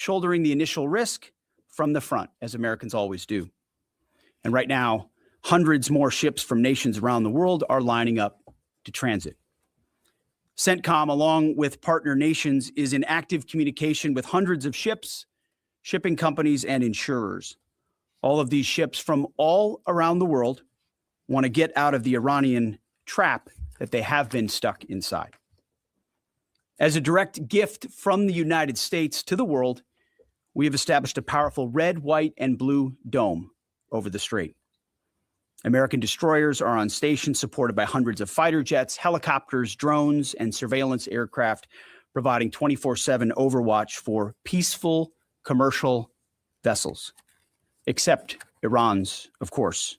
shouldering the initial risk from the front, as Americans always do. And right now, hundreds more ships from nations around the world are lining up to transit. CENTCOM, along with partner nations, is in active communication with hundreds of ships, shipping companies, and insurers. All of these ships from all around the world want to get out of the Iranian trap that they have been stuck inside. As a direct gift from the United States to the world, we have established a powerful red, white, and blue dome over the strait. American destroyers are on station, supported by hundreds of fighter jets, helicopters, drones, and surveillance aircraft, providing 24/7 overwatch for peaceful commercial vessels, except Iran's, of course,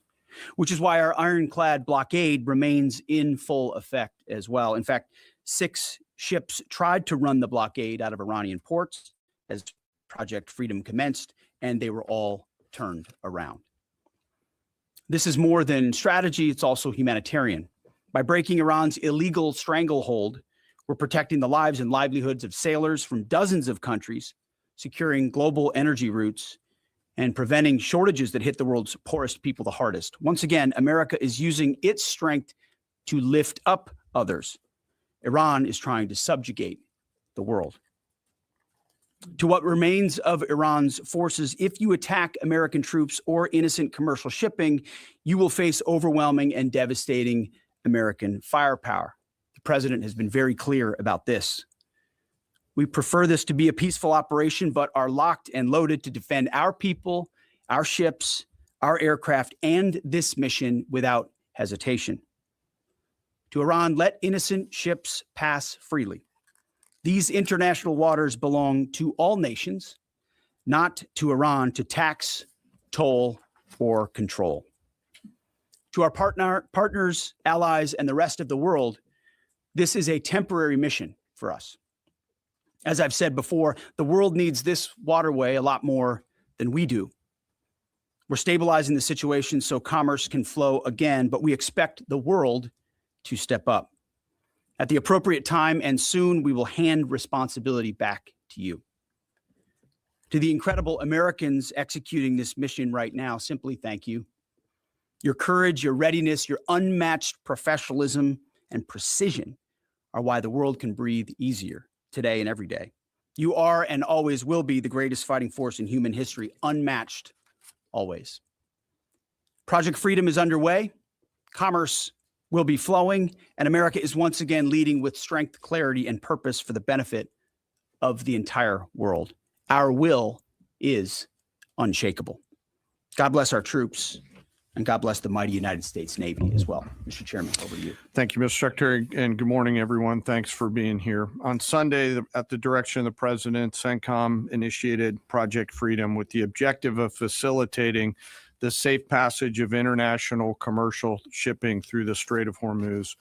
which is why our ironclad blockade remains in full effect as well. In fact, 6 ships tried to run the blockade out of Iranian ports as Project Freedom commenced, and they were all turned around. This is more than strategy, it's also humanitarian. By breaking Iran's illegal stranglehold, we're protecting the lives and livelihoods of sailors from dozens of countries, securing global energy routes, and preventing shortages that hit the world's poorest people the hardest. Once again, America is using its strength to lift up others. Iran is trying to subjugate the world. To what remains of Iran's forces, if you attack American troops or innocent commercial shipping, you will face overwhelming and devastating American firepower. The president has been very clear about this. We prefer this to be a peaceful operation, but are locked and loaded to defend our people, our ships, our aircraft, and this mission without hesitation. To Iran, let innocent ships pass freely. These international waters belong to all nations, not to Iran to tax, toll, or control. To our partners, allies, and the rest of the world, this is a temporary mission for us. As I've said before, the world needs this waterway a lot more than we do. We're stabilizing the situation so commerce can flow again, but we expect the world to step up. At the appropriate time and soon, we will hand responsibility back to you. To the incredible Americans executing this mission right now, simply thank you. Your courage, your readiness, your unmatched professionalism and precision are why the world can breathe easier today and every day. You are and always will be the greatest fighting force in human history, unmatched always. Project Freedom is underway. Commerce will be flowing, and America is once again leading with strength, clarity, and purpose for the benefit of the entire world. Our will is unshakable. God bless our troops, and God bless the mighty United States Navy as well. Mr. Chairman, over to you. Thank you, Mr. Secretary, and good morning, everyone. Thanks for being here. On Sunday, at the direction of the President, CENTCOM initiated Project Freedom with the objective of facilitating the safe passage of international commercial shipping through the Strait of Hormuz.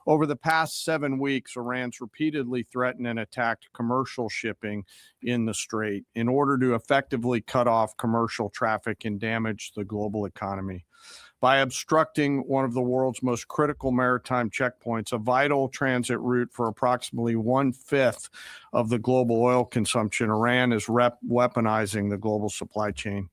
Over the past 7 weeks, Iran's repeatedly threatened and attacked commercial shipping in the strait in order to effectively cut off commercial traffic and damage the global economy. By obstructing one of the world's most critical maritime checkpoints, a vital transit route for approximately 1/5 of the global oil consumption, Iran is weaponizing the global supply chain.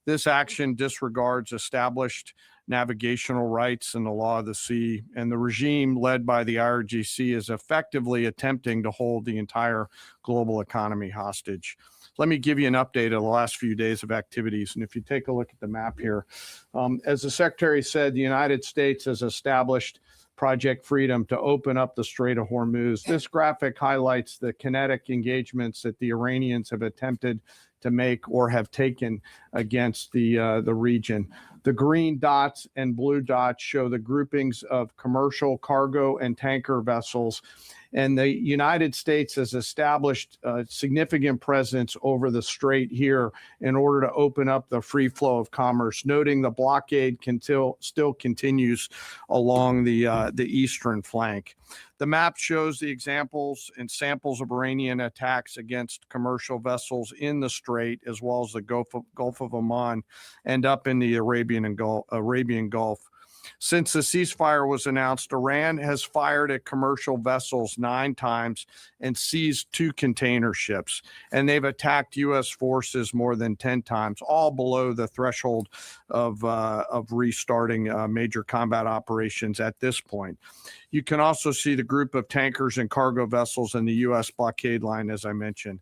This action disregards established navigational rights and the law of the sea, and the regime led by the IRGC is effectively attempting to hold the entire global economy hostage. Let me give you an update of the last few days of activities. And if you take a look at the map here, as the Secretary said, the United States has established Project Freedom to open up the Strait of Hormuz. This graphic highlights the kinetic engagements that the Iranians have attempted to make or have taken against the region. The green dots and blue dots show the groupings of commercial, cargo, and tanker vessels. And the United States has established a significant presence over the strait here in order to open up the free flow of commerce, noting the blockade still continues along the eastern flank. The map shows the examples and samples of Iranian attacks against commercial vessels in the strait, as well as the Gulf of Oman and up in the Arabian Gulf. Since the ceasefire was announced, Iran has fired at commercial vessels 9 times and seized 2 container ships, and they've attacked U.S. forces more than 10 times, all below the threshold of restarting major combat operations at this point. You can also see the group of tankers and cargo vessels in the U.S. blockade line, as I mentioned.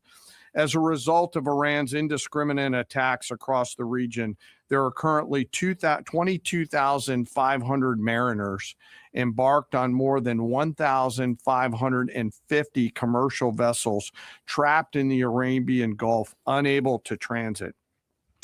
As a result of Iran's indiscriminate attacks across the region, there are currently 22,500 mariners embarked on more than 1,550 commercial vessels trapped in the Arabian Gulf, unable to transit.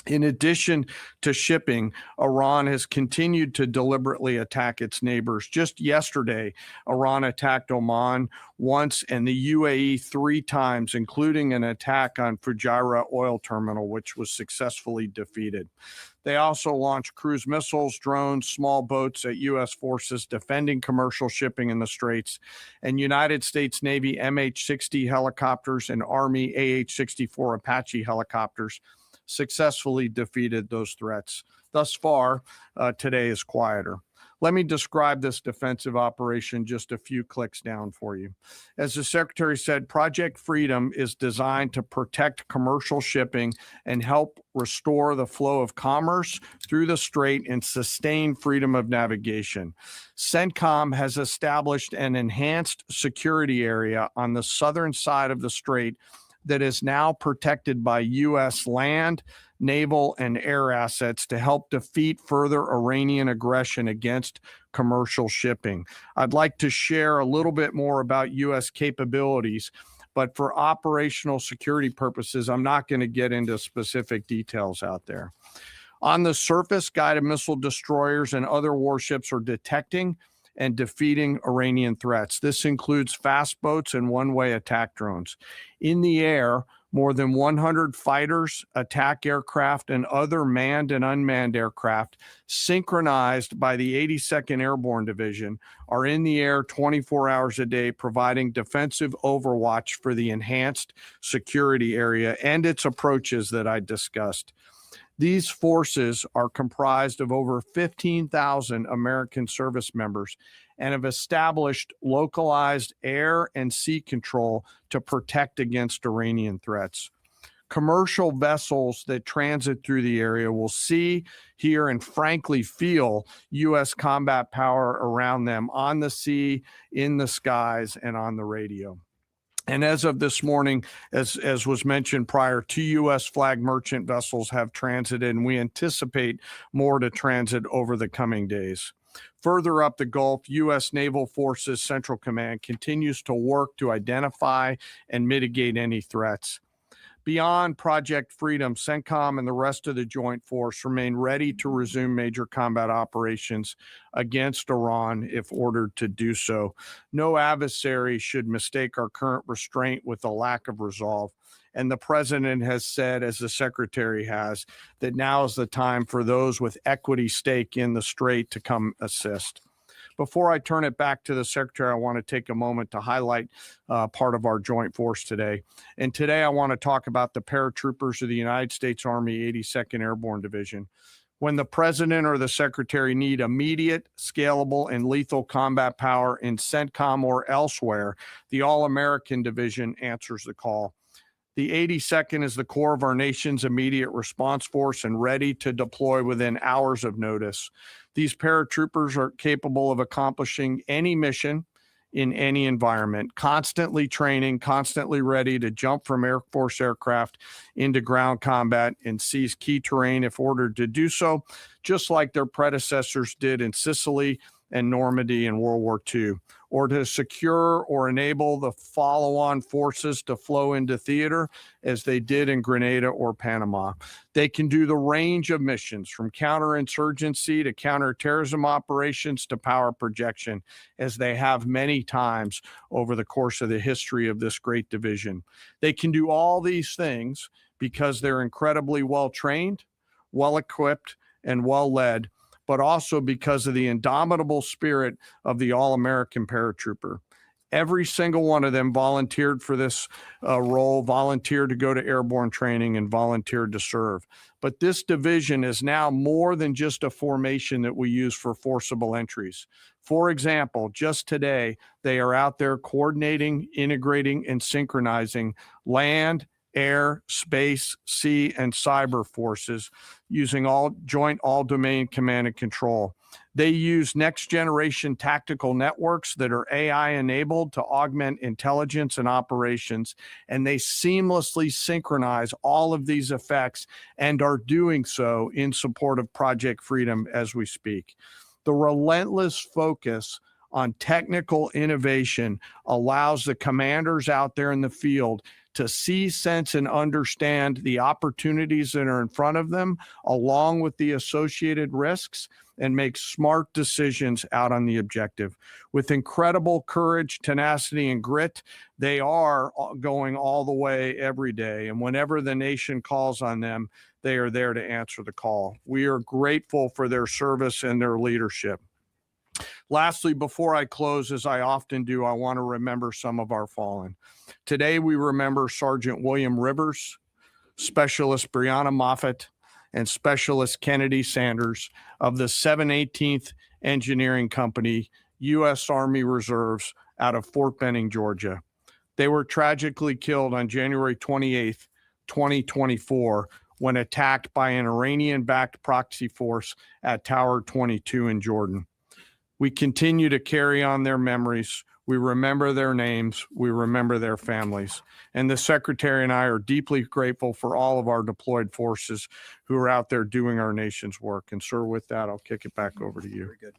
In addition to shipping, Iran has continued to deliberately attack its neighbors. Just yesterday, Iran attacked Oman once and the UAE 3 times, including an attack on Fujairah oil terminal, which was successfully defeated. They also launched cruise missiles, drones, small boats at U.S. forces defending commercial shipping in the Straits, and United States Navy MH-60 helicopters and Army AH-64 Apache helicopters successfully defeated those threats. Thus far, today is quieter. Let me describe this defensive operation just a few clicks down for you. As the Secretary said, Project Freedom is designed to protect commercial shipping and help restore the flow of commerce through the Strait and sustain freedom of navigation. CENTCOM has established an enhanced security area on the southern side of the Strait that is now protected by U.S. land, naval, and air assets to help defeat further Iranian aggression against commercial shipping. I'd like to share a little bit more about U.S. capabilities, but for operational security purposes, I'm not going to get into specific details out there. On the surface, guided missile destroyers and other warships are detecting and defeating Iranian threats. This includes fast boats and one-way attack drones. In the air, more than 100 fighters, attack aircraft, and other manned and unmanned aircraft, synchronized by the 82nd Airborne Division, are in the air 24 hours a day, providing defensive overwatch for the enhanced security area and its approaches that I discussed. These forces are comprised of over 15,000 American service members and have established localized air and sea control to protect against Iranian threats. Commercial vessels that transit through the area will see, hear, and frankly feel U.S. combat power around them on the sea, in the skies, and on the radio. And as of this morning, as was mentioned prior, 2 U.S. flag merchant vessels have transited, and we anticipate more to transit over the coming days. Further up the Gulf, U.S. Naval Forces Central Command continues to work to identify and mitigate any threats. Beyond Project Freedom, CENTCOM and the rest of the Joint Force remain ready to resume major combat operations against Iran if ordered to do so. No adversary should mistake our current restraint with a lack of resolve. And the President has said, as the Secretary has, that now is the time for those with equity stake in the Strait to come assist. Before I turn it back to the Secretary, I want to take a moment to highlight part of our joint force today. And today I want to talk about the paratroopers of the United States Army 82nd Airborne Division. When the President or the Secretary need immediate, scalable, and lethal combat power in CENTCOM or elsewhere, the All-American Division answers the call. The 82nd is the core of our nation's immediate response force and ready to deploy within hours of notice. These paratroopers are capable of accomplishing any mission in any environment, constantly training, constantly ready to jump from Air Force aircraft into ground combat and seize key terrain if ordered to do so, just like their predecessors did in Sicily and Normandy in World War II, or to secure or enable the follow-on forces to flow into theater as they did in Grenada or Panama. They can do the range of missions from counterinsurgency to counterterrorism operations to power projection, as they have many times over the course of the history of this great division. They can do all these things because they're incredibly well-trained, well-equipped, and well-led, but also because of the indomitable spirit of the All-American paratrooper. Every single one of them volunteered for this role, volunteered to go to airborne training, and volunteered to serve. But this division is now more than just a formation that we use for forcible entries. For example, just today, they are out there coordinating, integrating, and synchronizing land, air, space, sea, and cyber forces using all domain command and control. They use next generation tactical networks that are AI enabled to augment intelligence and operations, and they seamlessly synchronize all of these effects and are doing so in support of Project Freedom as we speak. The relentless focus on technical innovation allows the commanders out there in the field to see, sense, and understand the opportunities that are in front of them, along with the associated risks, and make smart decisions out on the objective. With incredible courage, tenacity, and grit, they are going all the way every day. And whenever the nation calls on them, they are there to answer the call. We are grateful for their service and their leadership. Lastly, before I close, as I often do, I want to remember some of our fallen. Today, we remember Sergeant William Rivers, Specialist Brianna Moffett, and Specialist Kennedy Sanders of the 718th Engineering Company, U.S. Army Reserves, out of Fort Benning, Georgia. They were tragically killed on January 28th, 2024, when attacked by an Iranian-backed proxy force at Tower 22 in Jordan. We continue to carry on their memories. We remember their names. We remember their families. And the Secretary and I are deeply grateful for all of our deployed forces who are out there doing our nation's work. And sir, with that, I'll kick it back over to you. Very good.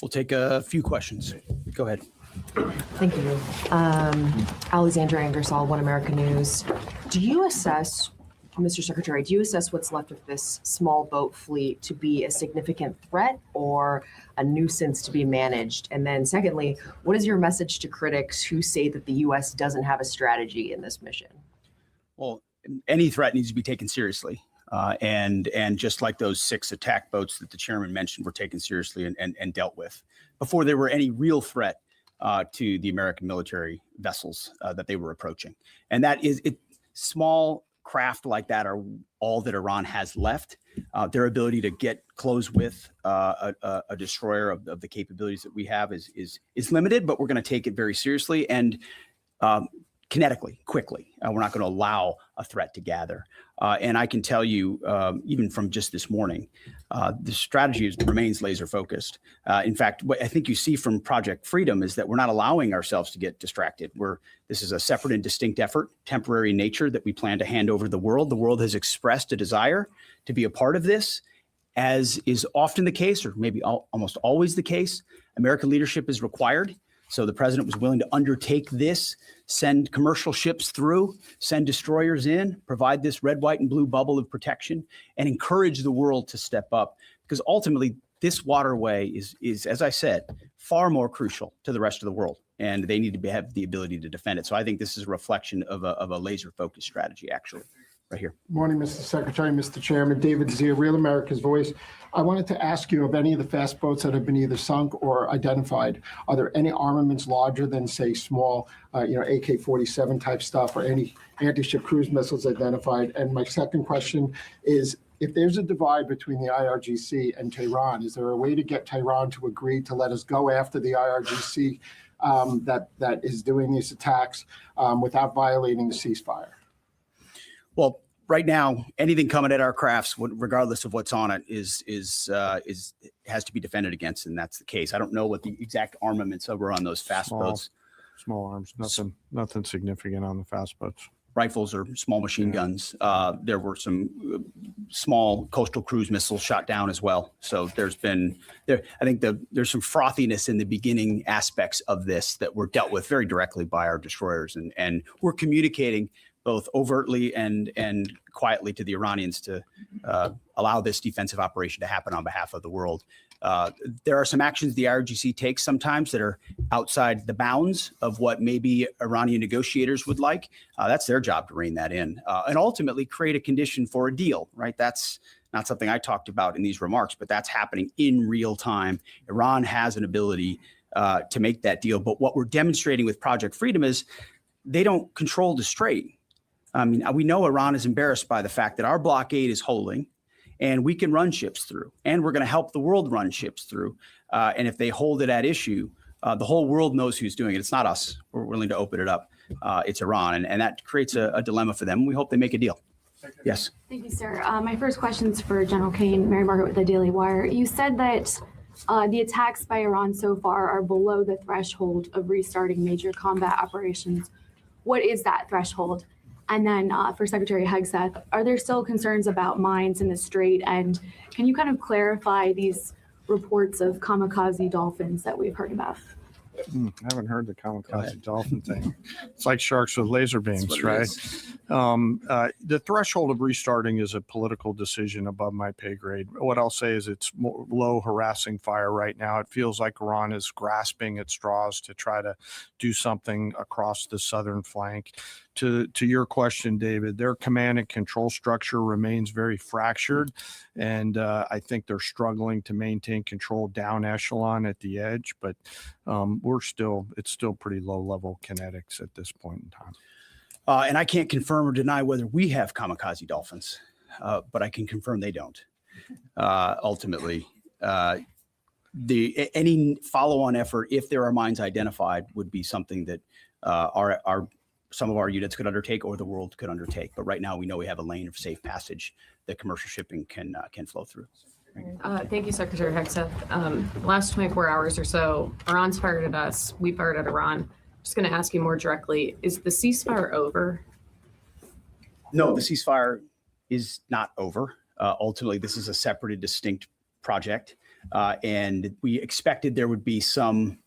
We'll take a few questions. Go ahead. Thank you. Alexandra Ingersoll, One America News. Do you assess, Mr. Secretary, do you assess what's left of this small boat fleet to be a significant threat or a nuisance to be managed? And then secondly, what is your message to critics who say that the U.S. doesn't have a strategy in this mission? Well, any threat needs to be taken seriously. And just like those 6 attack boats that the chairman mentioned were taken seriously and dealt with before there were any real threat to the American military vessels that they were approaching. And that is it. Small craft like that are all that Iran has left. Their ability to get close with a destroyer of the capabilities that we have is limited, but we're going to take it very seriously and kinetically, quickly. We're not going to allow a threat to gather. And I can tell you, even from just this morning, the strategy remains laser focused. In fact, what I think you see from Project Freedom is that we're not allowing ourselves to get distracted. This is a separate and distinct effort, temporary in nature, that we plan to hand over to the world. The world has expressed a desire to be a part of this, as is often the case, or maybe almost always the case. American leadership is required. So the president was willing to undertake this, send commercial ships through, send destroyers in, provide this red, white, and blue bubble of protection, and encourage the world to step up. Because ultimately, this waterway is, as I said, far more crucial to the rest of the world, and they need to have the ability to defend it. So I think this is a reflection of a laser-focused strategy, actually. Right here. Morning, Mr. Secretary, Mr. Chairman. David Zia, Real America's Voice. I wanted to ask you of any of the fast boats that have been either sunk or identified, are there any armaments larger than, say, small, AK-47 type stuff, or any anti-ship cruise missiles identified? And my second question is, if there's a divide between the IRGC and Tehran, is there a way to get Tehran to agree to let us go after the IRGC that is doing these attacks without violating the ceasefire? Well, right now, anything coming at our crafts, regardless of what's on it, has to be defended against, and that's the case. I don't know what the exact armaments were on those fast boats. Small arms, nothing significant on the fast boats. Rifles or small machine guns. There were some small coastal cruise missiles shot down as well. So there's some frothiness in the beginning aspects of this that were dealt with very directly by our destroyers, and we're communicating both overtly and quietly to the Iranians to allow this defensive operation to happen on behalf of the world. There are some actions the IRGC takes sometimes that are outside the bounds of what maybe Iranian negotiators would like. That's their job to rein that in and ultimately create a condition for a deal, right? That's not something I talked about in these remarks, but that's happening in real time. Iran has an ability to make that deal. But what we're demonstrating with Project Freedom is they don't control the strait. I mean, we know Iran is embarrassed by the fact that our blockade is holding and we can run ships through, and we're going to help the world run ships through. And if they hold it at issue, the whole world knows who's doing it. It's not us. We're willing to open it up. It's Iran. And that creates a dilemma for them. We hope they make a deal. Yes. Thank you, sir. My first question is for General Cain, Mary Margaret with the Daily Wire. You said that the attacks by Iran so far are below the threshold of restarting major combat operations. What is that threshold? And then for Secretary Hegseth, are there still concerns about mines in the Strait? And can you kind of clarify these reports of kamikaze dolphins that we've heard about? I haven't heard the kamikaze dolphin thing. It's like sharks with laser beams, right? The threshold of restarting is a political decision above my pay grade. What I'll say is it's low harassing fire right now. It feels like Iran is grasping at straws to try to do something across the southern flank. To your question, David, their command and control structure remains very fractured, and I think they're struggling to maintain control down echelon at the edge. But it's still pretty low level kinetics at this point in time. And I can't confirm or deny whether we have kamikaze dolphins, but I can confirm they don't. Ultimately, any follow-on effort, if there are mines identified, would be something that some of our units could undertake or the world could undertake. But right now, we know we have a lane of safe passage that commercial shipping can flow through. Thank you, Secretary Hegseth. Last 24 hours or so, Iran's fired at us. We fired at Iran. Just going to ask you more directly, is the ceasefire over? No, the ceasefire is not over. Ultimately, this is a separate and distinct project. And we expected there would be some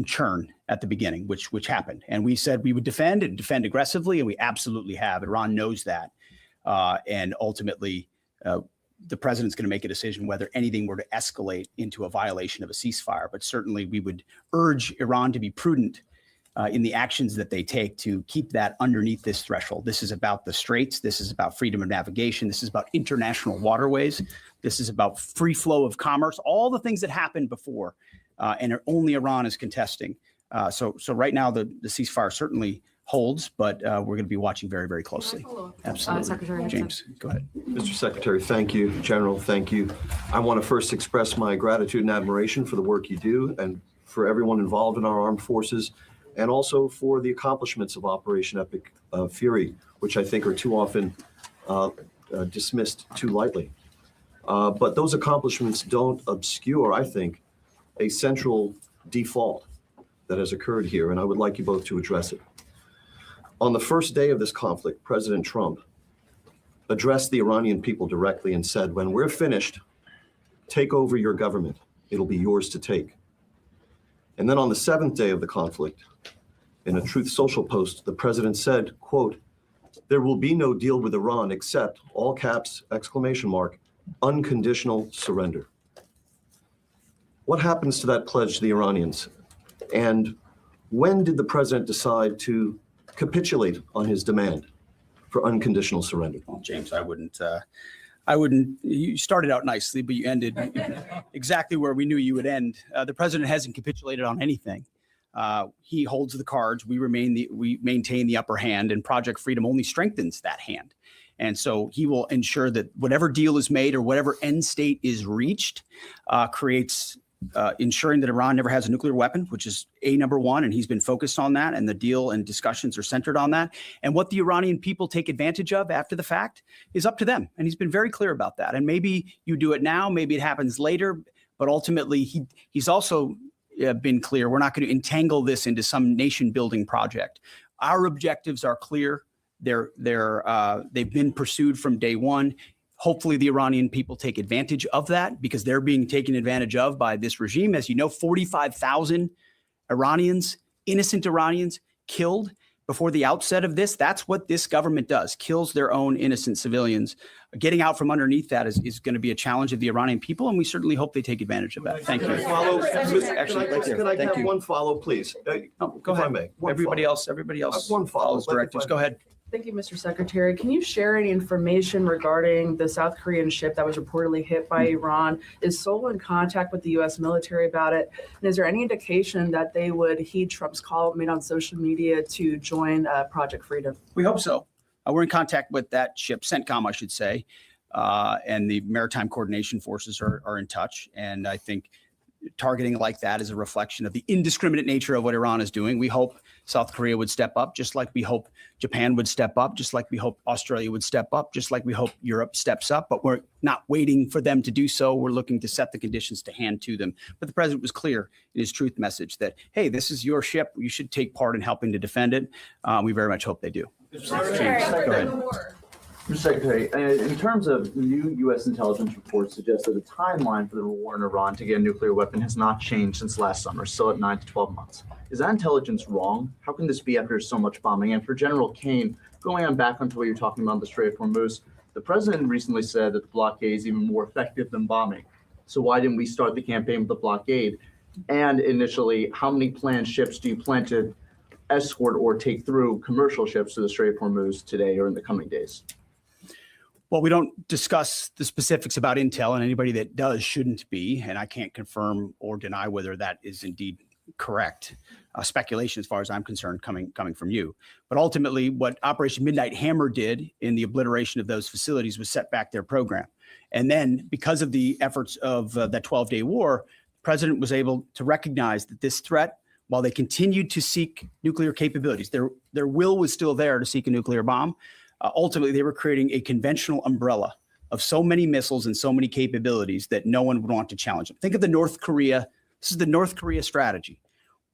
churn at the beginning, which happened. And we said we would defend aggressively, and we absolutely have. Iran knows that. And ultimately, the president's going to make a decision whether anything were to escalate into a violation of a ceasefire. But certainly we would urge Iran to be prudent in the actions that they take to keep that underneath this threshold. This is about the straits. This is about freedom of navigation. This is about international waterways. This is about free flow of commerce, all the things that happened before, and only Iran is contesting. So right now, the ceasefire certainly holds, but we're going to be watching very, very closely. Absolutely. Secretary James, go ahead. Mr. Secretary, thank you. General, thank you. I want to first express my gratitude and admiration for the work you do and for everyone involved in our armed forces, and also for the accomplishments of Operation Epic Fury, which I think are too often dismissed too lightly. But those accomplishments don't obscure, I think, a central default that has occurred here, and I would like you both to address it. On the first day of this conflict, President Trump addressed the Iranian people directly and said, when we're finished, take over your government. It'll be yours to take. And then on the seventh day of the conflict, in a Truth Social post, the president said, quote, there will be no deal with Iran except, all caps, exclamation mark, unconditional surrender. What happens to that pledge to the Iranians? And when did the president decide to capitulate on his demand for unconditional surrender? Well, James, I wouldn't. You started out nicely, but you ended exactly where we knew you would end. The president hasn't capitulated on anything. He holds the cards. We maintain the upper hand, and Project Freedom only strengthens that hand. And so he will ensure that whatever deal is made or whatever end state is reached creates ensuring that Iran never has a nuclear weapon, which is number one, and he's been focused on that, and the deal and discussions are centered on that. And what the Iranian people take advantage of after the fact is up to them, and he's been very clear about that. And maybe you do it now, maybe it happens later, but ultimately he's also been clear, we're not going to entangle this into some nation-building project. Our objectives are clear. They've been pursued from day one. Hopefully the Iranian people take advantage of that because they're being taken advantage of by this regime. As you know, 45,000 Iranians, innocent Iranians, killed before the outset of this. That's what this government does, kills their own innocent civilians. Getting out from underneath that is going to be a challenge of the Iranian people, and we certainly hope they take advantage of that. Thank you. Can I have one follow, please? Go ahead. Everybody else one follow. follows directives. Go ahead. Thank you, Mr. Secretary. Can you share any information regarding the South Korean ship that was reportedly hit by Iran? Is Seoul in contact with the U.S. military about it? And is there any indication that they would heed Trump's call made on social media to join Project Freedom? We hope so. We're in contact with that ship, CENTCOM, I should say, and the Maritime Coordination Forces are in touch. And I think targeting like that is a reflection of the indiscriminate nature of what Iran is doing. We hope South Korea would step up, just like we hope Japan would step up, just like we hope Australia would step up, just like we hope Europe steps up. But we're not waiting for them to do so. We're looking to set the conditions to hand to them. But the president was clear in his truth message that, hey, this is your ship. You should take part in helping to defend it. We very much hope they do. Go ahead. Mr. Secretary, in terms of new U.S. intelligence reports suggest that the timeline for the war in Iran to get a nuclear weapon has not changed since last summer, still at 9 to 12 months. Is that intelligence wrong? How can this be after so much bombing? And for General Cain, going on back onto what you're talking about, the Strait of Hormuz, the president recently said that the blockade is even more effective than bombing. So why didn't we start the campaign with the blockade? And initially, how many planned ships do you plan to escort or take through commercial ships to the Strait of Hormuz today or in the coming days? Well, we don't discuss the specifics about intel, and anybody that does shouldn't be. And I can't confirm or deny whether that is indeed correct. Speculation, as far as I'm concerned, coming from you. But ultimately, what Operation Midnight Hammer did in the obliteration of those facilities was set back their program. And then, because of the efforts of that 12-day war, the president was able to recognize that this threat, while they continued to seek nuclear capabilities, their will was still there to seek a nuclear bomb. Ultimately, they were creating a conventional umbrella of so many missiles and so many capabilities that no one would want to challenge them. Think of the North Korea. This is the North Korea strategy.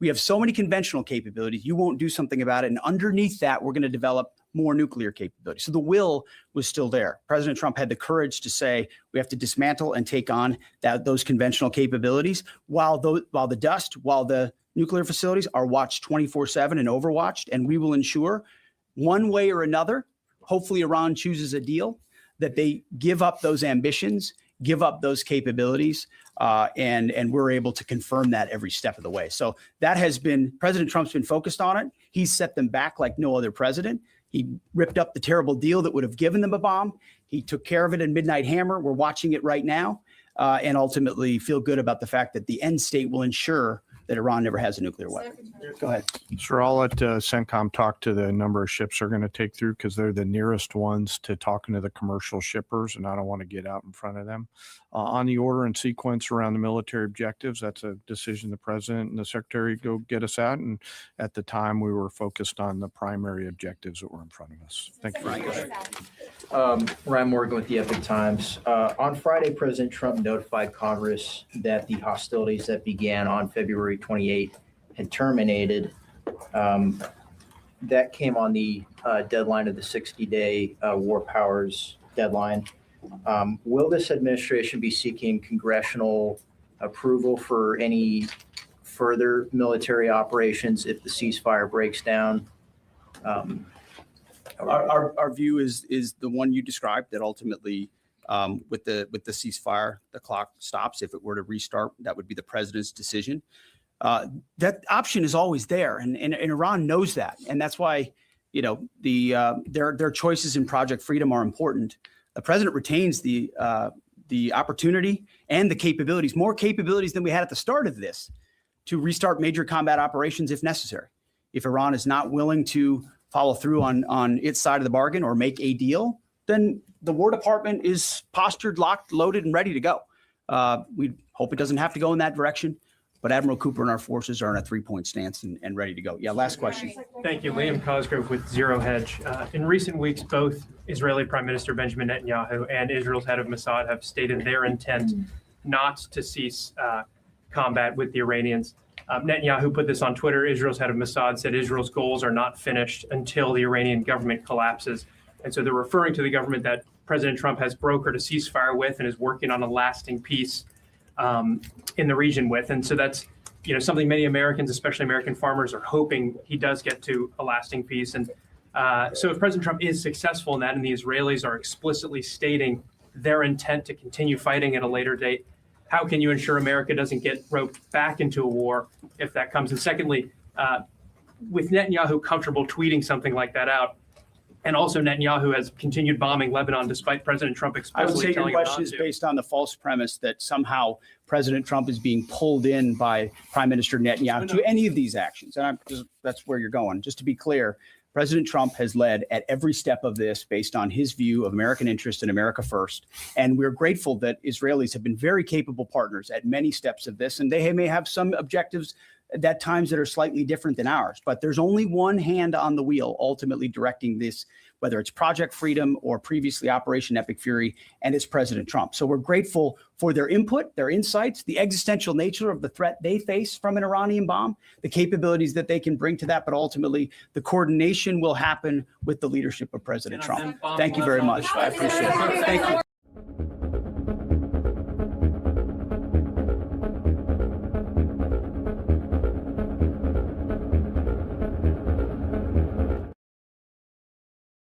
We have so many conventional capabilities, you won't do something about it. And underneath that, we're going to develop more nuclear capability. So the will was still there. President Trump had the courage to say, we have to dismantle and take on those conventional capabilities while the nuclear facilities are watched 24/7 and overwatched. And we will ensure one way or another, hopefully Iran chooses a deal, that they give up those ambitions, give up those capabilities, and we're able to confirm that every step of the way. So that has been, President Trump's been focused on it. He's set them back like no other president. He ripped up the terrible deal that would have given them a bomb. He took care of it in Midnight Hammer. We're watching it right now, and ultimately feel good about the fact that the end state will ensure that Iran never has a nuclear weapon. Go ahead. Sir, I'll let CENTCOM talk to the number of ships they're going to take through because they're the nearest ones to talking to the commercial shippers, and I don't want to get out in front of them. On the order and sequence around the military objectives, that's a decision the president and the secretary go get us at. And at the time, we were focused on the primary objectives that were in front of us. Thank you very much. Ryan Morgan with the Epic Times. On Friday, President Trump notified Congress that the hostilities that began on February 28 had terminated. That came on the deadline of the 60-day war powers deadline. Will this administration be seeking congressional approval for any further military operations if the ceasefire breaks down? Our view is the one you described, that ultimately with the ceasefire, the clock stops. If it were to restart, that would be the president's decision. That option is always there, and Iran knows that, and that's why their choices in Project Freedom are important. The president retains the opportunity and the capabilities, more capabilities than we had at the start of this, to restart major combat operations if necessary. If Iran is not willing to follow through on its side of the bargain or make a deal, then the War Department is postured, locked, loaded, and ready to go. We hope it doesn't have to go in that direction, but Admiral Cooper and our forces are in a 3-point stance and ready to go. Yeah, last question. Thank you. Liam Cosgrove with Zero Hedge. In recent weeks, both Israeli Prime Minister Benjamin Netanyahu and Israel's head of Mossad have stated their intent not to cease combat with the Iranians. Netanyahu put this on Twitter. Israel's head of Mossad said Israel's goals are not finished until the Iranian government collapses. And so they're referring to the government that President Trump has brokered a ceasefire with and is working on a lasting peace in the region with. And so that's something many Americans, especially American farmers, are hoping he does get to a lasting peace. And so if President Trump is successful in that, and the Israelis are explicitly stating their intent to continue fighting at a later date, how can you ensure America doesn't get roped back into a war if that comes? And secondly, with Netanyahu comfortable tweeting something like that out, And also Netanyahu has continued bombing Lebanon despite President Trump I would explicitly say your telling him not question is to. based on the false premise that somehow President Trump is being pulled in by Prime Minister Netanyahu to any of these actions. And that's where you're going. Just to be clear, President Trump has led at every step of this based on his view of American interest and America first. And we're grateful that Israelis have been very capable partners at many steps of this. And they may have some objectives at times that are slightly different than ours. But there's only one hand on the wheel ultimately directing this, whether it's Project Freedom or previously Operation Epic Fury, and it's President Trump. So we're grateful for their input, their insights, the existential nature of the threat they face from an Iranian bomb, the capabilities that they can bring to that, but ultimately the coordination will happen with the leadership of President Trump. Thank you very much. I appreciate it. Thank you.